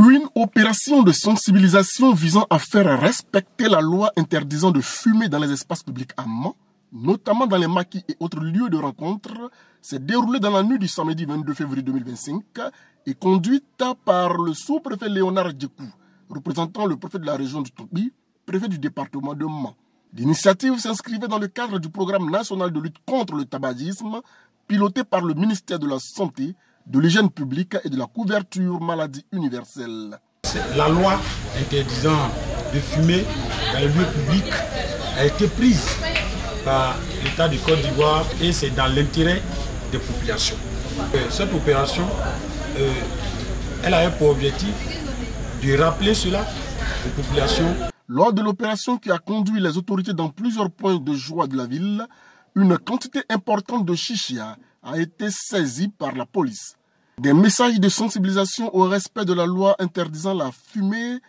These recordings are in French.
Une opération de sensibilisation visant à faire respecter la loi interdisant de fumer dans les espaces publics à Mans, notamment dans les maquis et autres lieux de rencontre, s'est déroulée dans la nuit du samedi 22 février 2025 et conduite par le sous-préfet Léonard Djekou, représentant le préfet de la région du Tombi, préfet du département de Mans. L'initiative s'inscrivait dans le cadre du programme national de lutte contre le tabagisme, piloté par le ministère de la Santé, de l'hygiène publique et de la couverture maladie universelle. La loi interdisant de fumer dans les lieux publics a été prise par l'État du Côte d'Ivoire et c'est dans l'intérêt des populations. Cette opération, elle a pour objectif de rappeler cela aux populations. Lors de l'opération qui a conduit les autorités dans plusieurs points de joie de la ville, une quantité importante de chicha a été saisie par la police. Des messages de sensibilisation au respect de la loi interdisant la fumée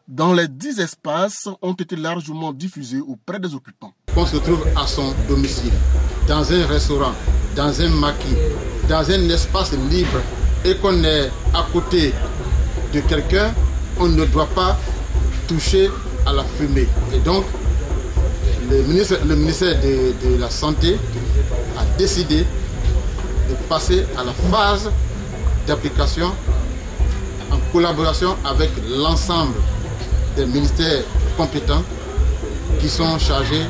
dans les 10 espaces ont été largement diffusés auprès des occupants. Qu'on se trouve à son domicile, dans un restaurant, dans un maquis, dans un espace libre et qu'on est à côté de quelqu'un, on ne doit pas toucher à la fumée. Et donc, le ministère de la Santé a décidé de passer à la phase d'application en collaboration avec l'ensemble des ministères compétents qui sont chargés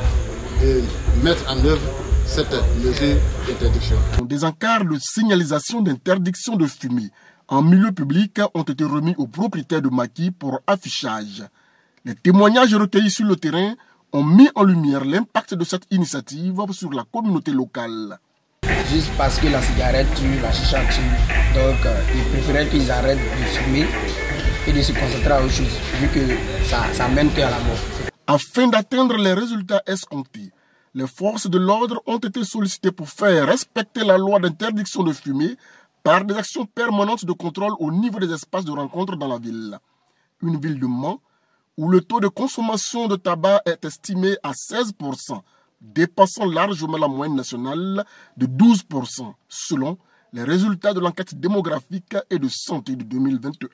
de mettre en œuvre cette mesure d'interdiction. Des encarts de signalisation d'interdiction de fumer en milieu public ont été remis aux propriétaires de maquis pour affichage. Les témoignages recueillis sur le terrain ont mis en lumière l'impact de cette initiative sur la communauté locale. Juste parce que la cigarette tue, la chicha tue, donc ils préféraient qu'ils arrêtent de fumer et de se concentrer à autre chose, vu que ça mène qu'à la mort. Afin d'atteindre les résultats escomptés, les forces de l'ordre ont été sollicitées pour faire respecter la loi d'interdiction de fumer par des actions permanentes de contrôle au niveau des espaces de rencontre dans la ville. Une ville de Mans où le taux de consommation de tabac est estimé à 16%, dépassant largement la moyenne nationale de 12%, selon les résultats de l'enquête démographique et de santé de 2021.